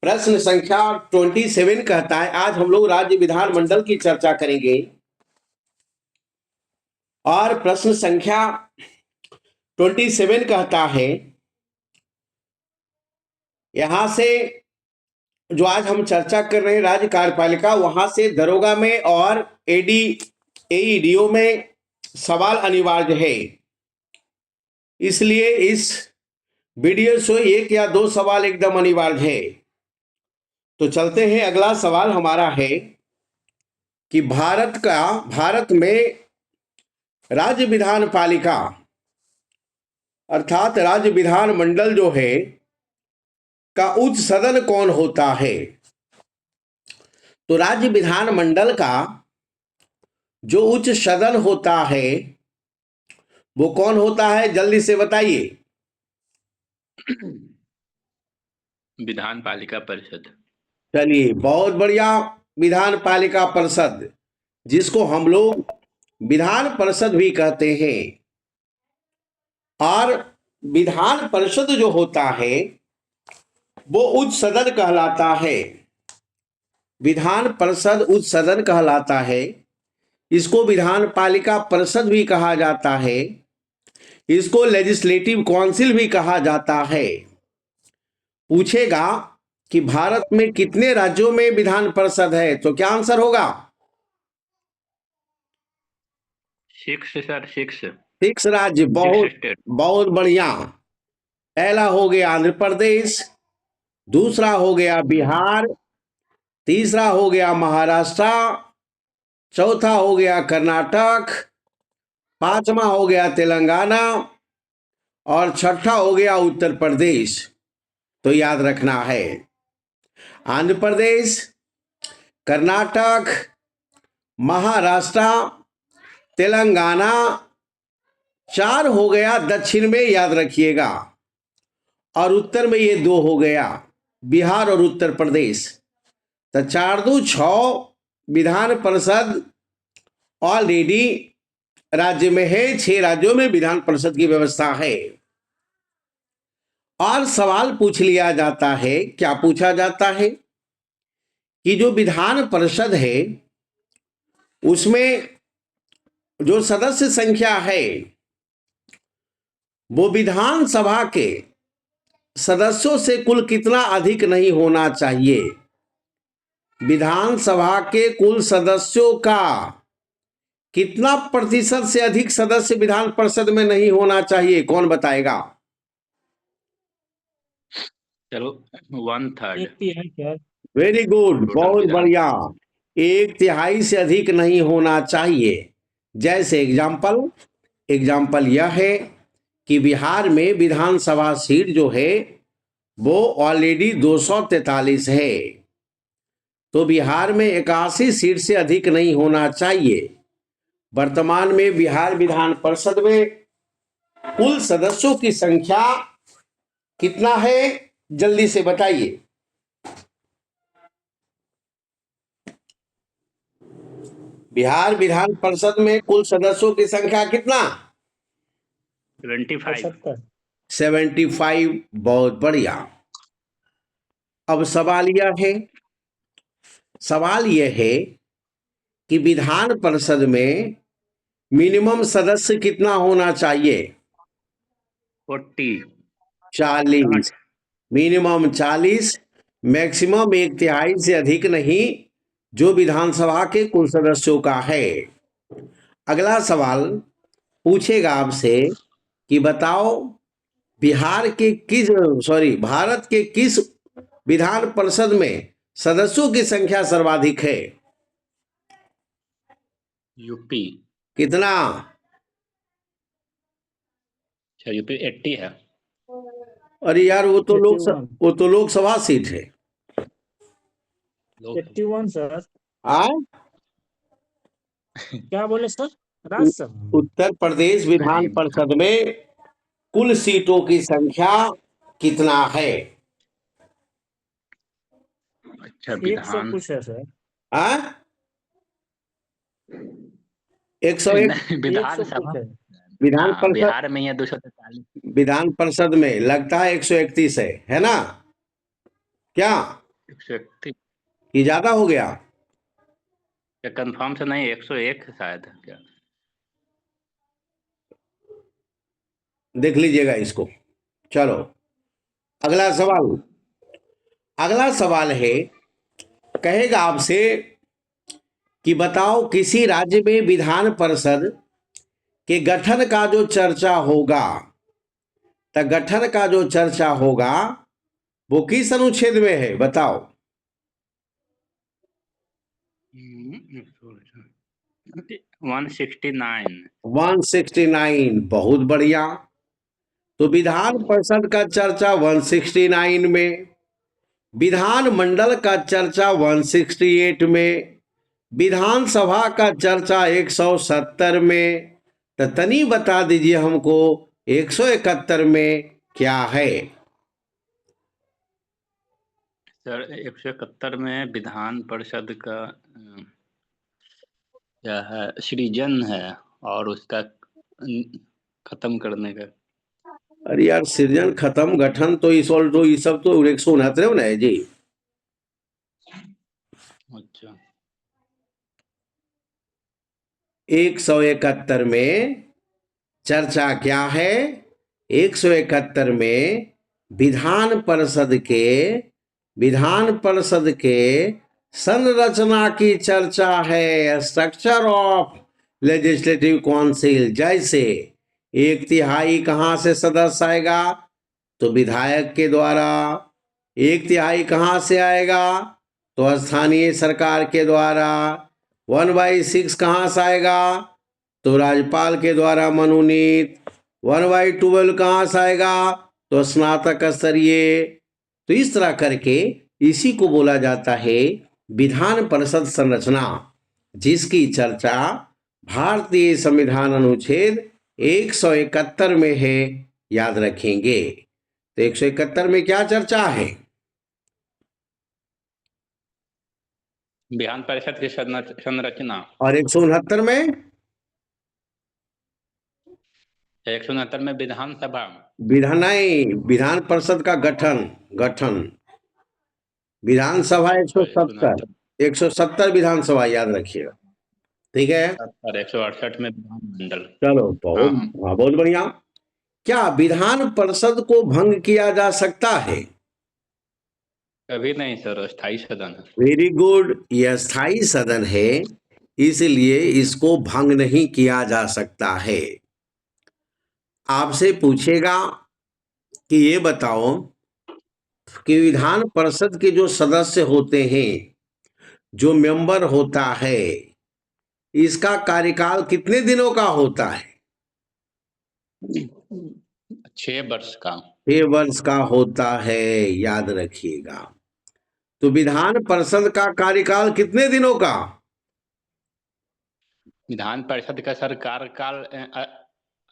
प्रश्न संख्या 27 कहता है, आज हम लोग राज्य विधानमंडल की चर्चा करेंगे। और प्रश्न संख्या 27 कहता है, यहां से जो आज हम चर्चा कर रहे हैं राज्य कार्यपालिका, वहां से दरोगा में और एईडीओ में सवाल अनिवार्य है। इसलिए इस वीडियो से एक या दो सवाल एकदम अनिवार्य है। तो चलते हैं, अगला सवाल हमारा है कि भारत में राज्य विधान पालिका अर्थात राज्य विधानमंडल जो है का उच्च सदन कौन होता है। तो राज्य विधानमंडल का जो उच्च सदन होता है वो कौन होता है, जल्दी से बताइए। विधान पालिका परिषद। चलिए, बहुत बढ़िया, विधान पालिका परिषद, जिसको हम लोग विधान परिषद भी कहते हैं। और विधान परिषद जो होता है वो उच्च सदन कहलाता है। विधान परिषद उच्च सदन कहलाता है। इसको विधान पालिका परिषद भी कहा जाता है। इसको लेजिस्लेटिव काउंसिल भी कहा जाता है। पूछेगा कि भारत में कितने राज्यों में विधान परिषद है, तो क्या आंसर होगा? 6 सर, 6। 6 राज्य। बहुत बढ़िया। पहला हो गया आंध्र प्रदेश, दूसरा हो गया बिहार, तीसरा हो गया महाराष्ट्र, चौथा हो गया कर्नाटक, पांचवा हो गया तेलंगाना और छठा हो गया उत्तर प्रदेश। तो याद रखना है, आंध्र प्रदेश, कर्नाटक, महाराष्ट्र, तेलंगाना, 4 हो गया दक्षिण में, याद रखिएगा, और उत्तर में ये 2 हो गया, बिहार और उत्तर प्रदेश। तो 4 2 6 विधान परिषद ऑलरेडी राज्य में है। 6 राज्यों में विधान परिषद की व्यवस्था है। और सवाल पूछ लिया जाता है, क्या पूछा जाता है कि जो विधान परिषद है उसमें जो सदस्य संख्या है वो विधानसभा के सदस्यों से कुल कितना अधिक नहीं होना चाहिए। विधानसभा के कुल सदस्यों का कितना प्रतिशत से अधिक सदस्य विधान परिषद में नहीं होना चाहिए, कौन बताएगा? चलो 1/3। वेरी गुड, बहुत बढ़िया। 1/3 से अधिक नहीं होना चाहिए। जैसे एग्जाम्पल यह है कि बिहार में विधानसभा सीट जो है वो ऑलरेडी 243 है। तो बिहार में 81 सीट से अधिक नहीं होना चाहिए। वर्तमान में बिहार विधान परिषद में कुल सदस्यों की संख्या कितना है, जल्दी से बताइए। बिहार विधान परिषद में कुल सदस्यों की संख्या कितना? 75। बहुत बढ़िया। अब सवाल यह है कि विधान परिषद में मिनिमम सदस्य कितना होना चाहिए? 40। मिनिमम 40, मैक्सिमम 1/3 से अधिक नहीं, जो विधानसभा के कुल सदस्यों का है। अगला सवाल पूछेगा आपसे कि बताओ भारत के किस विधान परिषद में सदस्यों की संख्या सर्वाधिक है? यूपी। कितना? यूपी 80 है। अरे यार, वो तो लोकसभा सीट है। 81 सर। क्या बोले सर? राज्यसभा उत्तर प्रदेश विधान परिषद में कुल सीटों की संख्या कितना है? अच्छा, 100 कुछ है सर। 101 विधान परिषद बिहार में है 243। विधान परिषद में लगता है 131 है ना? क्या 131 कि ज्यादा हो गया? क्या कंफर्म से नहीं, 101 है शायद क्या? देख लीजिएगा इसको। चलो अगला सवाल। अगला सवाल है, कहेगा आपसे कि बताओ किसी राज्य में विधान परिषद के गठन का जो चर्चा होगा, तो गठन का जो चर्चा होगा वो किस अनुच्छेद में है बताओ? 169। 169, बहुत बढ़िया। तो विधान परिषद का चर्चा 169 में, विधान मंडल का चर्चा 168 में, विधानसभा का चर्चा 170 में। तो तनी बता दीजिए हमको 171 में क्या है? सर 171 में विधान परिषद का क्या है, सृजन है और उसका खत्म करने का। अरे यार, सृजन खत्म गठन तो इस और तो ये सब तो 169 में है जी। अच्छा 171 में चर्चा क्या है? 171 में विधान परिषद के संरचना की चर्चा है, स्ट्रक्चर ऑफ लेजिस्लेटिव काउंसिल। जैसे 1/3 कहाँ से सदस्य आएगा? तो विधायक के द्वारा। 1/3 कहाँ से आएगा? तो स्थानीय सरकार के द्वारा। 1/6 कहाँ से आएगा? तो राज्यपाल के द्वारा मनोनीत। 1/12 कहाँ से आएगा? तो स्नातक स्तरीय। तो इस तरह करके इसी को बोला जाता है विधान परिषद संरचना, जिसकी चर्चा भारतीय संविधान अनुच्छेद 171 में है। याद रखेंगे। तो 171 में क्या चर्चा है? विधान परिषद की संरचना। और 169 में? 169 में विधानसभा। विधान परिषद का गठन। विधानसभा 170, 170 विधानसभा, याद रखिएगा। ठीक है। 168 में विधानमंडल। चलो बहुत बढ़िया। क्या विधान परिषद को भंग किया जा सकता है? कभी नहीं सर, स्थायी सदन है। वेरी गुड, यह स्थायी सदन है, इसलिए इसको भंग नहीं किया जा सकता है। आपसे पूछेगा कि ये बताओ कि विधान परिषद के जो सदस्य होते हैं, जो मेंबर होता है, इसका कार्यकाल कितने दिनों का होता है? 6 वर्ष का। 6 वर्ष का होता है, याद रखिएगा। तो विधान परिषद का कार्यकाल कितने दिनों का? विधान परिषद का सर कार्यकाल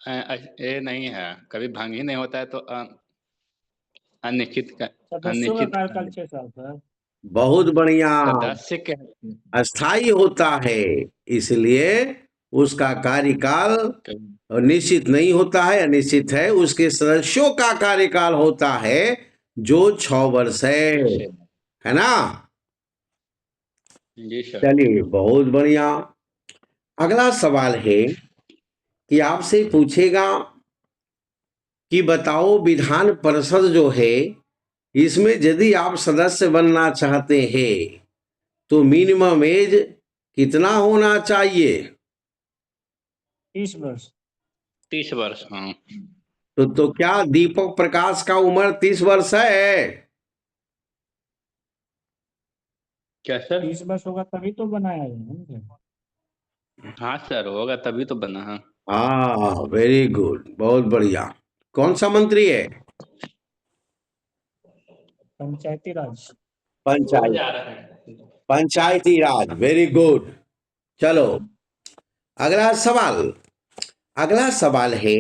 ये नहीं है, कभी भंग ही नहीं होता है, तो अनिश्चित सदस्यों का कार्यकाल 6 साल का। बहुत बढ़िया। सदस्य के अस्थाई होता है, इसलिए उसका कार्यकाल निश्चित नहीं होता है, अनिश्चित है। उसके सदस्यों का कार्यकाल होता है जो 6 वर्ष है ना? जी सर। चलिए बहुत बढ़िया। अगला सवाल है कि आपसे पूछेगा कि बताओ विधान परिषद जो है, इसमें यदि आप सदस्य बनना चाहते हैं तो मिनिमम एज कितना होना चाहिए? 30 वर्ष। 30 वर्ष, हाँ। तो क्या दीपक प्रकाश का उम्र 30 वर्ष है? क्या सर? 30 वर्ष होगा तभी तो बनाया है। हाँ सर, होगा तभी तो बना है। हाँ, वेरी गुड, बहुत बढ़िया। कौन सा मंत्री है? पंचायती राज। पंचायती राज, वेरी गुड। चलो अगला सवाल है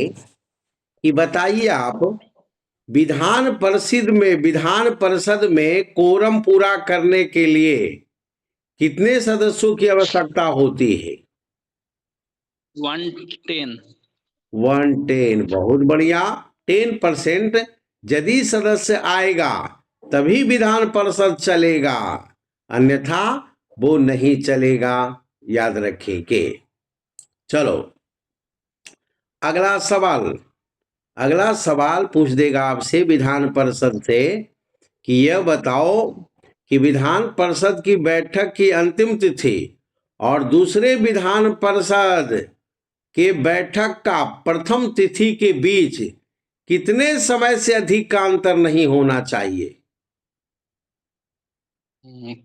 कि बताइए आप, विधान परिषद में कोरम पूरा करने के लिए कितने सदस्यों की आवश्यकता होती है? 110। 110, बहुत बढ़िया। 10% यदि सदस्य आएगा तभी विधान परिषद चलेगा, अन्यथा वो नहीं चलेगा। याद रखेंगे। चलो अगला सवाल पूछ देगा आपसे विधान परिषद से कि यह बताओ कि विधान परिषद की बैठक की अंतिम तिथि और दूसरे विधान परिषद के बैठक का प्रथम तिथि के बीच कितने समय से अधिक का अंतर नहीं होना चाहिए?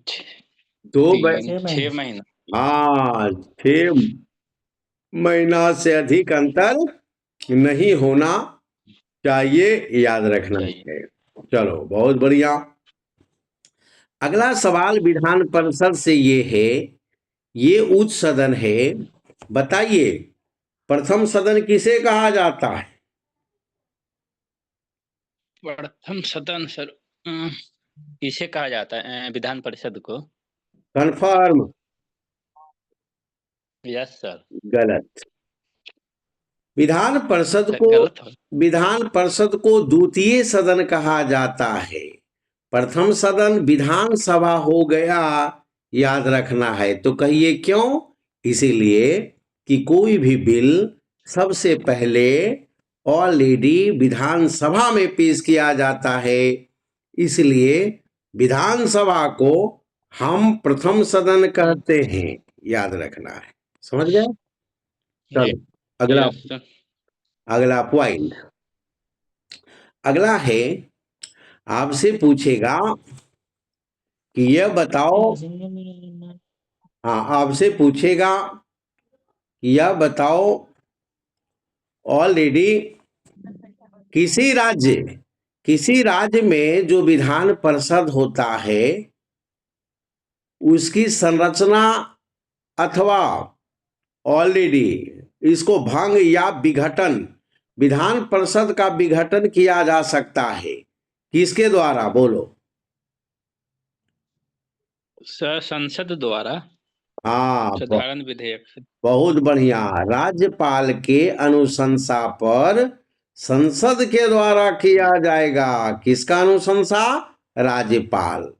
छह महीने। 6 महीना। हाँ, 6 महीना से अधिक अंतर नहीं होना चाहिए, याद रखना है। चलो बहुत बढ़िया। अगला सवाल विधान परिषद से ये है, ये उच्च सदन है, बताइए प्रथम सदन किसे कहा जाता है? प्रथम सदन सर किसे कहा जाता है? विधान परिषद को। कंफर्म? Yes sir. गलत। विधान परिषद गलत हो। को द्वितीय सदन कहा जाता है। प्रथम सदन विधानसभा हो गया, याद रखना है। तो कहिए क्यों? इसीलिए कि कोई भी बिल सबसे पहले ऑलरेडी विधानसभा में पेश किया जाता है, इसलिए विधानसभा को हम प्रथम सदन कहते हैं, याद रखना है। समझ गए? चलो अगला यस सर। अगला पॉइंट। अगला है, आपसे पूछेगा कि यह बताओ, हाँ आपसे पूछेगा कि यह बताओ ऑलरेडी किसी राज्य में जो विधान परिषद होता है उसकी संरचना अथवा ऑलरेडी इसको भंग या विघटन, विधान परिषद का विघटन किया जा सकता है किसके द्वारा? बोलो। सर संसद द्वारा। हाँ, साधारण विधेयक से। बहुत बढ़िया। राज्यपाल के अनुशंसा पर संसद के द्वारा किया जाएगा। किसका अनुशंसा? राज्यपाल।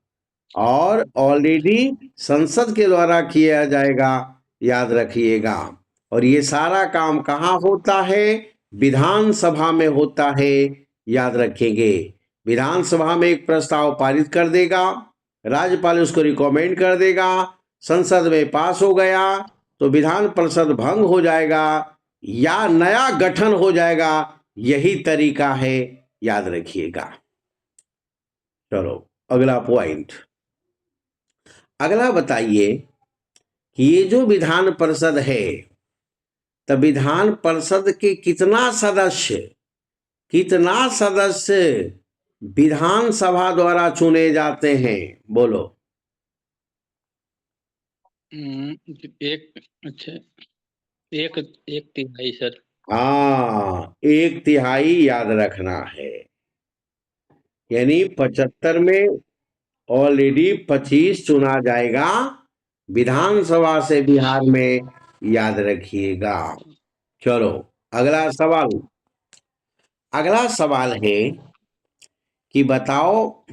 और ऑलरेडी संसद के द्वारा किया जाएगा, याद रखिएगा। और ये सारा काम कहाँ होता है? विधानसभा में होता है, याद रखेंगे। विधानसभा में एक प्रस्ताव पारित कर देगा, राज्यपाल उसको रिकमेंड कर देगा, संसद में पास हो गया तो विधान परिषद भंग हो जाएगा या नया गठन हो जाएगा। यही तरीका है, याद रखिएगा। चलो अगला पॉइंट। अगला बताइए कि ये जो विधान परिषद है, तो विधान परिषद के कितना सदस्य विधानसभा द्वारा चुने जाते हैं? बोलो। अच्छा, एक तिहाई सर। हाँ, 1/3 याद रखना है। यानी 75 में ऑलरेडी 25 चुना जाएगा विधानसभा से बिहार में, याद रखिएगा। चलो अगला सवाल है कि बताओ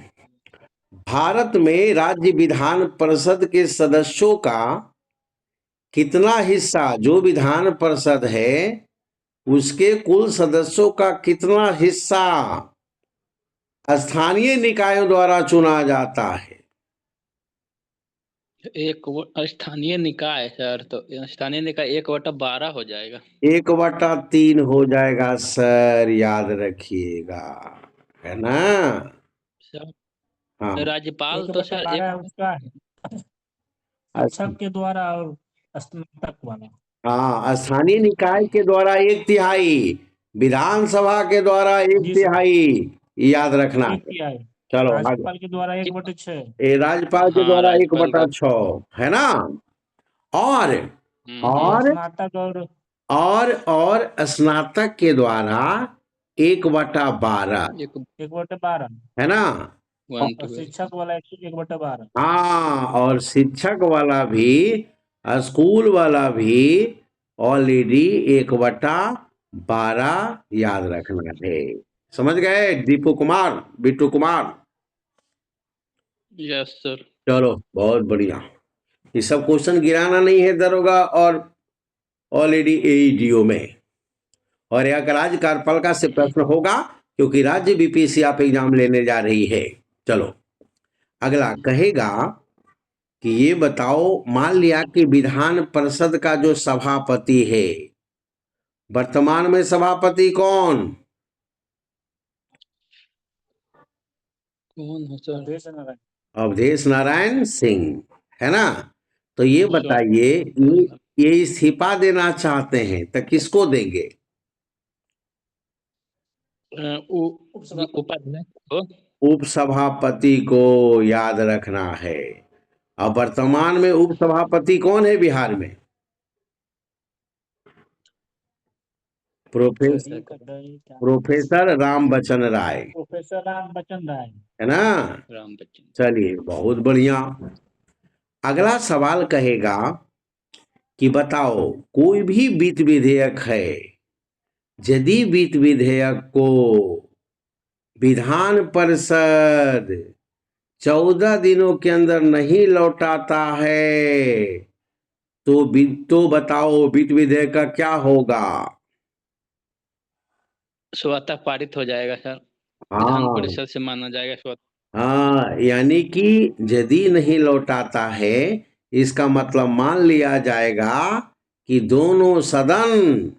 भारत में राज्य विधान परिषद के सदस्यों का कितना हिस्सा, जो विधान परिषद है उसके कुल सदस्यों का कितना हिस्सा स्थानीय निकायों द्वारा चुना जाता है? स्थानीय निकाय सर, तो स्थानीय निकाय 1/12 हो जाएगा। 1/3 हो जाएगा सर, याद रखिएगा, है ना? सर हाँ, राज्यपाल तो सर 1/12 उसका है, शिक्षक के द्वारा और स्नातक वाला। हाँ, स्थानीय निकाय के द्वारा 1/3, विधानसभा के द्वारा जी सर, 1/3, याद रखना है। 1/3। चलो आगे। राज्यपाल के द्वारा 1/6। ये राज्यपाल के हाँ, द्वारा राज्यपाल का 1/6 है ना? और स्नातक और स्नातक के द्वारा 1/12 1/12 है ना? और शिक्षक वाला 1/12। हाँ, और शिक्षक वाला भी, स्कूल वाला भी ऑलरेडी 1/12 याद रखना है। समझ गए बिट्टू कुमार? Yes sir. चलो बहुत बढ़िया। ये सब क्वेश्चन गिराना नहीं है दरोगा और ऑलरेडी एईडीओ में। और यह राज्य कार्यपालिका से प्रश्न होगा क्योंकि राज्य बीपीएससी आप एग्जाम लेने जा रही है। चलो अगला कहेगा कि ये बताओ, मान लिया कि विधान परिषद का जो सभापति है, वर्तमान में सभापति कौन? कौन है सर? अवधेश नारायण। अवधेश नारायण सिंह, है ना? तो ये सर, बताइए, ये इस्तीफा देना चाहते हैं तो किसको देंगे? उपाध्यक्ष को। उपसभापति को याद रखना है। अब वर्तमान में उपसभापति कौन है बिहार में? प्रोफेसर राम बच्चन राय, प्रोफेसर राम बच्चन राय, है ना? राम बच्चन। चलिए बहुत बढ़िया। अगला सवाल कहेगा कि बताओ, कोई भी वित्त विधेयक है, यदि वित्त विधेयक को विधान परिषद 14 दिनों के अंदर नहीं लौटाता है तो बताओ वित्त विधेयक का क्या होगा? स्वतः पारित हो जाएगा सर। विधान हाँ परिषद से माना जाएगा स्वतः। हाँ, यानी कि यदि नहीं लौटाता है, इसका मतलब मान लिया जाएगा कि दोनों सदन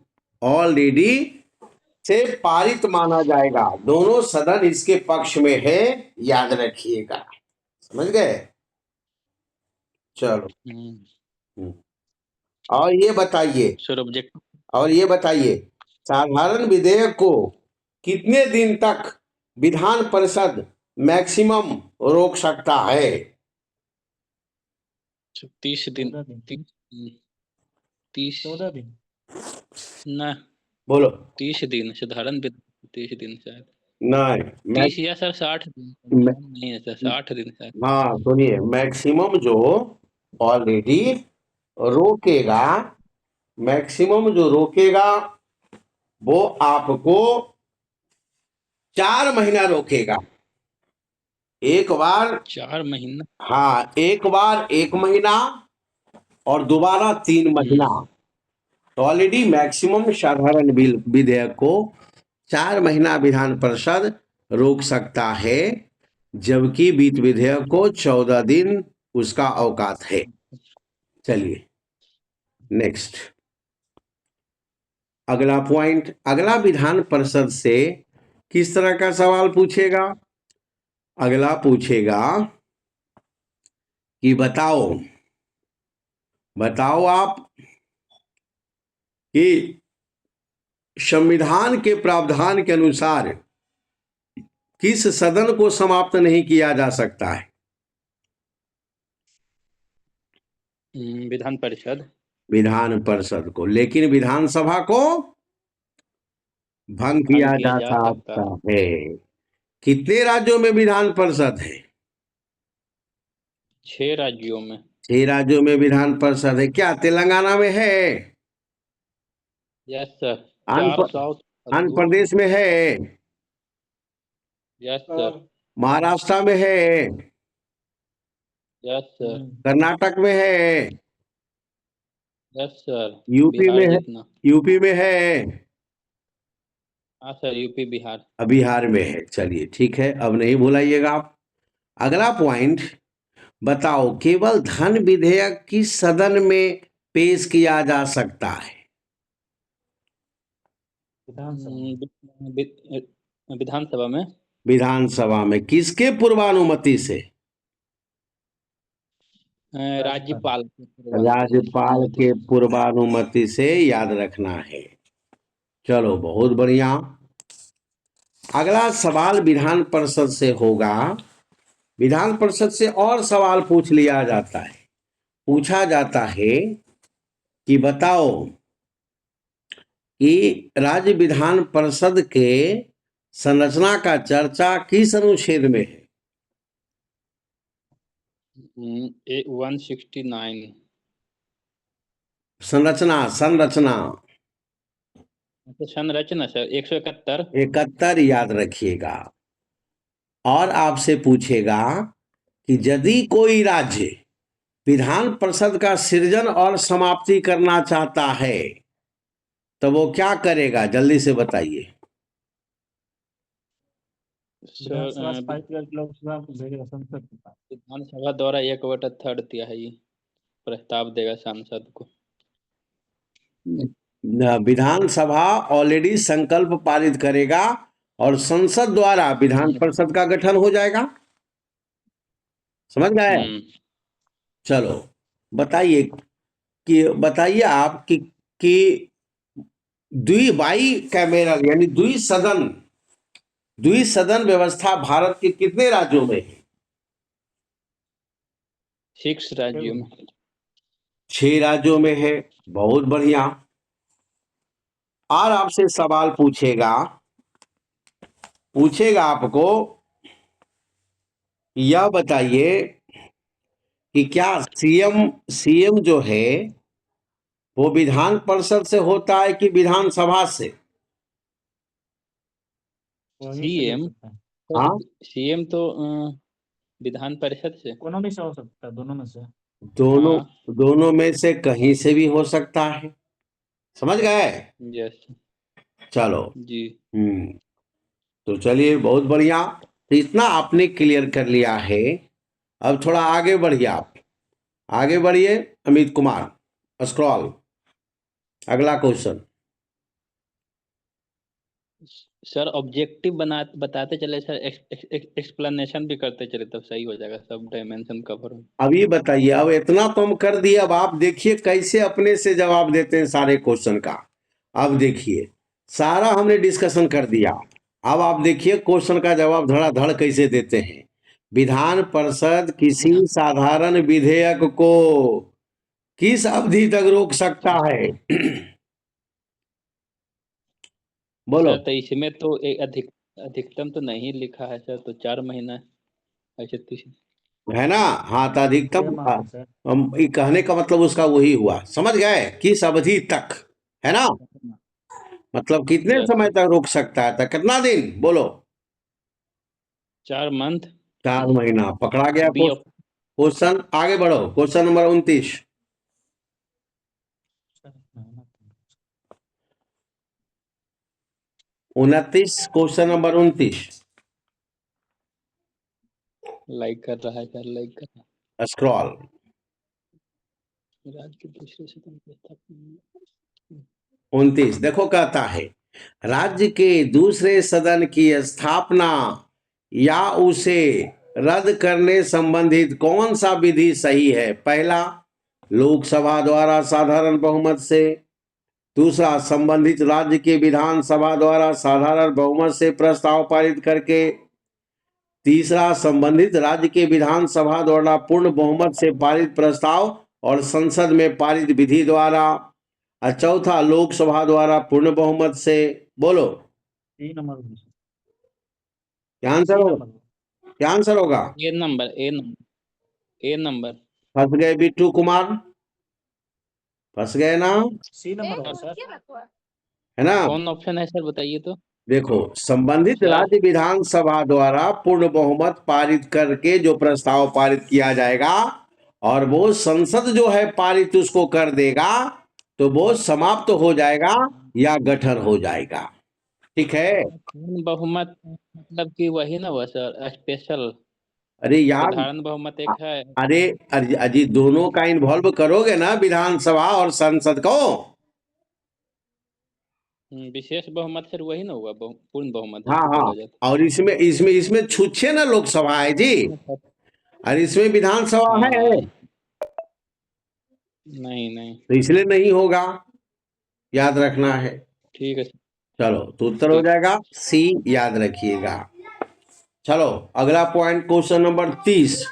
ऑलरेडी से पारित माना जाएगा। दोनों सदन इसके पक्ष में है, याद रखिएगा। समझ गए? चलो और ये बताइए, सर ऑब्जेक्ट साधारण विधेयक को कितने दिन तक विधान परिषद मैक्सिमम रोक सकता है? 30 दिन। 14 दिन। ना बोलो। 30 दिन साधारण 30 दिन शायद। नहीं 30 या सर 60 दिन नहीं है सर, 60 दिन शायद। हाँ सुनिए, मैक्सिमम जो ऑलरेडी रोकेगा, मैक्सिमम जो रोकेगा वो आपको 4 महीना रोकेगा। एक बार 4 महीना। हाँ, एक बार 1 महीना और दोबारा 3 महीना। तो ऑलरेडी मैक्सिमम साधारण विधेयक को 4 महीना विधान परिषद रोक सकता है, जबकि वित्त विधेयक को 14 दिन उसका अवकाश है। चलिए नेक्स्ट, अगला पॉइंट। अगला विधान परिषद से किस तरह का सवाल पूछेगा? अगला पूछेगा कि बताओ आप कि संविधान के प्रावधान के अनुसार किस सदन को समाप्त नहीं किया जा सकता है? विधान परिषद। विधान परिषद को, लेकिन विधानसभा को भंग किया जा सकता है। कितने राज्यों में विधान परिषद है? 6 राज्यों में। 6 राज्यों में विधान परिषद है। क्या तेलंगाना में है? Yes sir. आंध्र प्रदेश में है? Yes sir. महाराष्ट्र में है? Yes sir. कर्नाटक में है? Yes sir. यूपी में है? यूपी में है? हाँ सर, यूपी बिहार। बिहार में है। चलिए ठीक है, अब नहीं भुलाइएगा आप। अगला पॉइंट, बताओ केवल धन विधेयक किस सदन में पेश किया जा सकता है? विधानसभा में। विधानसभा में किसके पूर्वानुमति से? राज्यपाल के पूर्वानुमति से, याद रखना है। चलो बहुत बढ़िया। अगला सवाल विधान परिषद से होगा। विधान परिषद से और सवाल पूछा जाता है कि बताओ कि राज्य विधान परिषद के संरचना का चर्चा किस अनुच्छेद में है? 169। संरचना सर 171। याद रखिएगा। और आपसे पूछेगा कि यदि कोई राज्य विधान परिषद का सृजन और समाप्ति करना चाहता है तो वो क्या करेगा, जल्दी से बताइए। विधानसभा स्थापित करके लोकसभा को भेजेगा संसद के पास। विधानसभा द्वारा 1/3 प्रस्ताव देगा सांसद को। विधानसभा ऑलरेडी संकल्प पारित करेगा और संसद द्वारा विधान परिषद का गठन हो जाएगा। समझ गए? चलो बताइए बताइए आप कि बाई कैमेरल यानी द्विसदन व्यवस्था भारत के कितने राज्यों में है? 6 राज्यों में। 6 राज्यों में है। बहुत बढ़िया। और आपसे सवाल पूछेगा आपको, यह बताइए कि क्या सीएम जो है वो विधान परिषद से होता है कि विधानसभा से? सीएम हाँ, सीएम तो विधान परिषद से। दोनों में से हो सकता है, दोनों में से। दोनों में से कहीं से भी हो सकता है। समझ गए? यस चलो जी। तो चलिए बहुत बढ़िया। तो इतना आपने क्लियर कर लिया है। अब थोड़ा आगे बढ़िए, आप आगे बढ़िए। अमित कुमार, स्क्रॉल, अगला क्वेश्चन। सर ऑब्जेक्टिव बताते चले सर, एक्सप्लेनेशन भी करते चले, तब सही हो जाएगा, सब डायमेंशन कवर हो। अब ये बताइए, अब इतना तो हम कर दिए, अब आप देखिए कैसे अपने से जवाब देते हैं सारे क्वेश्चन का। अब देखिए सारा हमने डिस्कशन कर दिया। अब आप देखिए क्वेश्चन का जवाब धड़ाधड़ कैसे देते हैं। विधान परिषद किसी साधारण विधेयक को किस अवधि तक रोक सकता है? बोलो। सर तो इसमें तो अधिकतम तो नहीं लिखा है सर, तो 4 महीना ऐसे है ना? हाँ, तो अधिकतम सर। ये कहने का मतलब उसका वही हुआ। समझ गए? किस अवधि तक, है ना? मतलब कितने समय तक रोक सकता है, तक कितना दिन? बोलो। 4 मंथ। 4 महीना पकड़ा गया। क्वेश्चन आगे बढ़ो। Question number 29। 29, question number 29। Like कर रहा है सर, लाइक कर रहा है। स्क्रॉल। राज्य के दूसरे सदन की स्थापना। 29 देखो, कहता है राज्य के दूसरे सदन की स्थापना या उसे रद्द करने संबंधित कौन सा विधि सही है? पहला, लोकसभा द्वारा साधारण बहुमत से। दूसरा, संबंधित राज्य के विधानसभा द्वारा साधारण बहुमत से प्रस्ताव पारित करके। तीसरा, संबंधित राज्य के विधानसभा द्वारा पूर्ण बहुमत से पारित प्रस्ताव और संसद में पारित विधि द्वारा। और चौथा, लोकसभा द्वारा पूर्ण बहुमत से। बोलो क्या आंसर होगा? क्या आंसर होगा? ए नंबर। फंस गए बिट्टू कुमार, फंस गए ना? सी नंबर होगा सर, है ना? कौन ऑप्शन है सर, बताइए तो। देखो, संबंधित सर। राज्य विधानसभा द्वारा पूर्ण बहुमत पारित करके जो प्रस्ताव पारित किया जाएगा और वो संसद जो है पारित उसको कर देगा, तो वो समाप्त हो जाएगा या गठन हो जाएगा। ठीक है? पूर्ण बहुमत मतलब कि वही ना हुआ सर, स्पेशल। अरे यार, साधारण बहुमत एक है। अरे अजी दोनों का इन्वॉल्व करोगे ना, विधानसभा और संसद को। विशेष बहुमत सर वही ना हुआ, पूर्ण बहुमत हाँ जिसको हाँ, बोला जाता और इसमें छूछे ना लोकसभा है जी, है। और इसमें विधानसभा हाँ, है, नहीं तो इसलिए नहीं होगा, याद रखना है। ठीक है। चलो तो उत्तर हो जाएगा सी, याद रखिएगा। चलो अगला point, question number 30।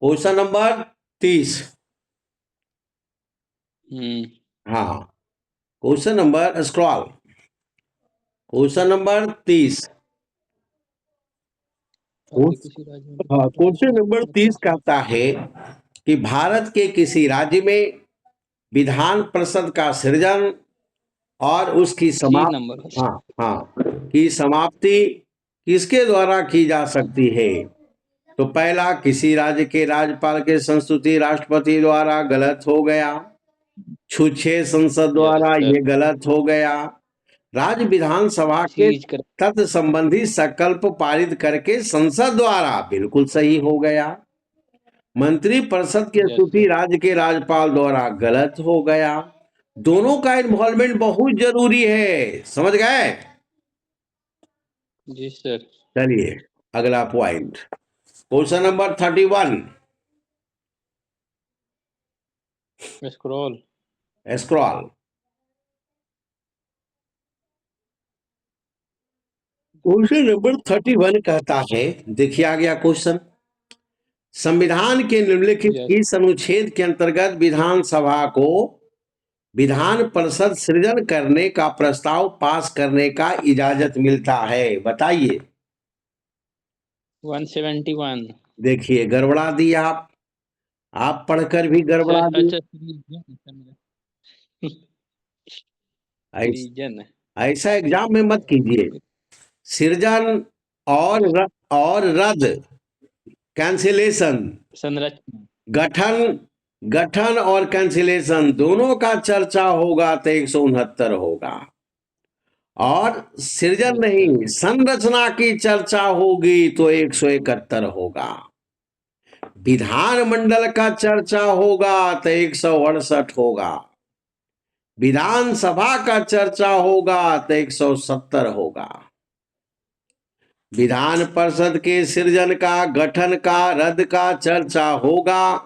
Question number 30। हाँ, question number scroll, question number 30। Question number 30 कहता है कि भारत के किसी राज्य में विधान परिषद का सृजन और उसकी समाप्ति, हाँ की समाप्ति किसके द्वारा की जा सकती है? तो पहला, किसी राज्य के राज्यपाल के संस्तुति राष्ट्रपति द्वारा, गलत हो गया। छूछे संसद द्वारा, sir. ये गलत हो गया। राज्य विधानसभा के चीज कर तत् संबंधी संकल्प पारित करके संसद द्वारा, बिल्कुल सही हो गया। मंत्री परिषद की Yes, स्तुति sir. राज्य के राज्यपाल द्वारा, गलत हो गया। दोनों का इन्वॉल्वमेंट बहुत जरूरी है, समझ गए? जी सर। चलिए अगला point, question number 31। Scroll. Scroll. Question number 31 कहता है, देखिए आ गया क्वेश्चन। संविधान के निम्नलिखित Yes. किस अनुच्छेद के अंतर्गत विधानसभा को विधान परिषद सृजन करने का प्रस्ताव पास करने का इजाजत मिलता है? बताइए। 171। देखिए गड़बड़ा दी आप पढ़कर भी गड़बड़ा दी। अच्छा रीजन ऐसा एग्जाम में मत कीजिए। सृजन और रद्द, कैंसिलेशन, संरचना। गठन और कैंसिलेशन दोनों का चर्चा होगा तो 169 होगा, और सृजन नहीं संरचना की चर्चा होगी तो 171 होगा। विधानमंडल का चर्चा होगा तो 168 होगा। विधानसभा का चर्चा होगा तो 170 होगा। विधान परिषद के सृजन का, गठन का, रद्द का चर्चा होगा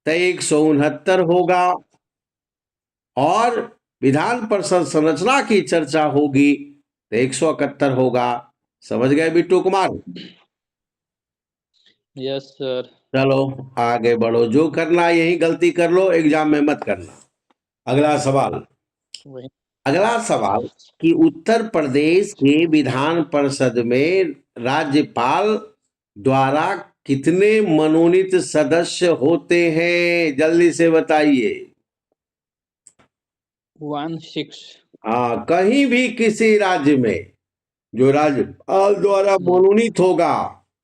तो 169 होगा, और विधान परिषद संरचना की चर्चा होगी तो 171 होगा। समझ गए बिट्टू कुमार? Yes sir. चलो आगे बढ़ो, जो करना यही गलती कर लो, एग्जाम में मत करना। अगला सवाल, कि उत्तर प्रदेश के विधान परिषद में राज्यपाल द्वारा कितने मनोनीत सदस्य होते हैं? जल्दी से बताइए। 16। हाँ, कहीं भी किसी राज्य में जो राज्यपाल द्वारा मनोनीत होगा,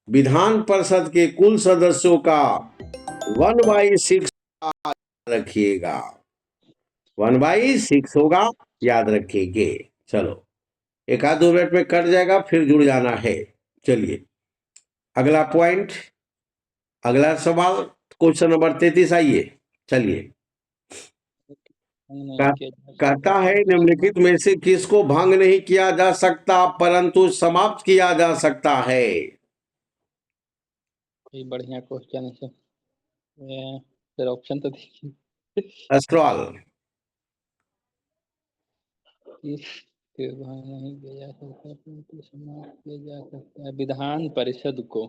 विधान परिषद के कुल सदस्यों का 1/6 रखिएगा, 1/6 होगा, याद रखिएगा। चलो एक आध 2 मिनट में कट जाएगा, फिर जुड़ जाना है। चलिए अगला पॉइंट, अगला सवाल, क्वेश्चन नंबर 33 आइए। चलिए कहता है, निम्नलिखित में से किसको भंग नहीं किया जा सकता परंतु समाप्त किया जा सकता है? ये बढ़िया क्वेश्चन है सर, ऑप्शन तो देखिए। स्क्रॉल। नहीं किया जा सकता परंतु समाप्त किया जा सकता है, विधान परिषद को।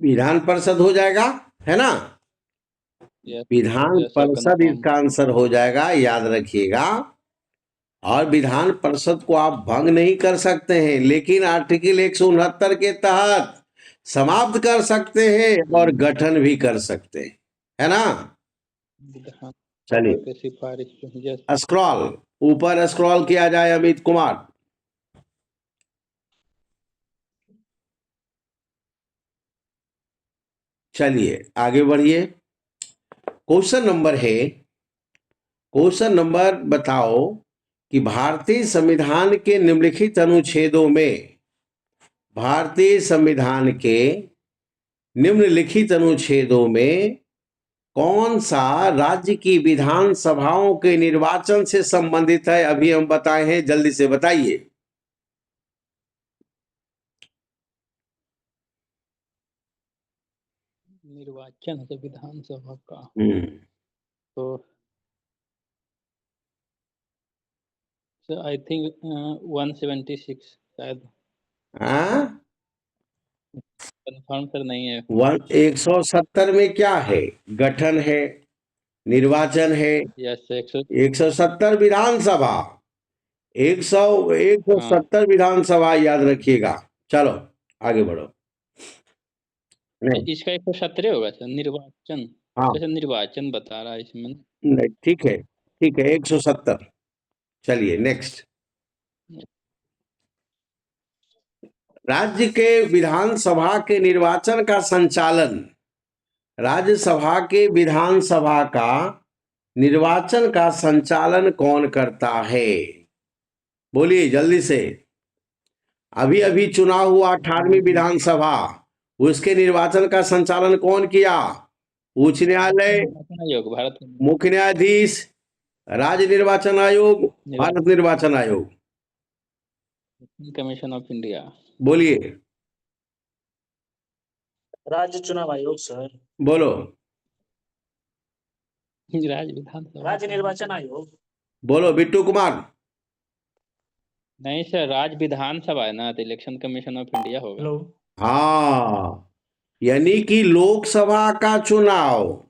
विधान परिषद हो जाएगा, है ना? विधान Yes, sir, परिषद confirm. इसका आंसर हो जाएगा, याद रखिएगा। और विधान परिषद को आप भंग नहीं कर सकते हैं, लेकिन आर्टिकल 169 के तहत समाप्त कर सकते हैं और गठन भी कर सकते हैं, है ना? विधान चलिए के सिफारिश पे, yes. स्क्रॉल, ऊपर स्क्रॉल किया जाए अमित कुमार। चलिए आगे बढ़िए। क्वेश्चन नंबर बताओ कि भारतीय संविधान के निम्नलिखित अनुच्छेदों में, भारतीय संविधान के निम्नलिखित अनुच्छेदों में कौन सा राज्य की विधानसभाओं के निर्वाचन से संबंधित है? अभी हम बताए हैं, जल्दी से बताइए। निर्वाचन है विधानसभा का, तो आई थिंक 176 शायद। कंफर्म सर नहीं है। 170 में क्या है? गठन है, निर्वाचन है। यस, 170 विधानसभा, 170 विधानसभा, याद रखिएगा। चलो आगे बढ़ो। नहीं, इसका 117 होगा सर, निर्वाचन। हाँ जैसे निर्वाचन बता रहा है इसमें। नहीं, ठीक है 170। चलिए नेक्स्ट। राज्य के विधानसभा के निर्वाचन का संचालन, राज्यसभा के विधानसभा का निर्वाचन का संचालन कौन करता है? बोलिए जल्दी से। अभी अभी चुनाव हुआ 18वीं विधानसभा, उसके निर्वाचन का संचालन कौन किया? उच्च न्यायालय, निर्वाचन आयोग, भारत मुख्य न्यायाधीश, राज्य निर्वाचन आयोग, भारत निर्वाचन आयोग। Commission of India. बोलिए, राज्य चुनाव आयोग सर। बोलो। राज्य विधानसभा, राज्य निर्वाचन आयोग। बोलो बिट्टू कुमार। नहीं सर, राज्य विधानसभा है ना, तो इलेक्शन कमीशन ऑफ इंडिया होगा। हेलो। हाँ, यानी कि लोकसभा का चुनाव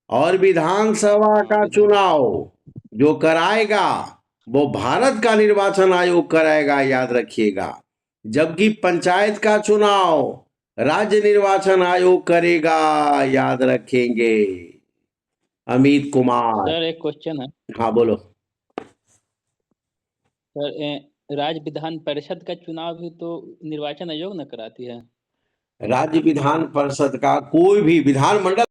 और विधानसभा का चुनाव जो कराएगा वो भारत का निर्वाचन आयोग कराएगा, याद रखिएगा। जबकि पंचायत का चुनाव राज्य निर्वाचन आयोग करेगा, याद रखेंगे। अमित कुमार। सर एक क्वेश्चन है। हाँ बोलो। सर राज्य विधान परिषद का चुनाव भी तो निर्वाचन आयोग न कराती है। राज्य विधान परिषद का कोई भी विधानमंडल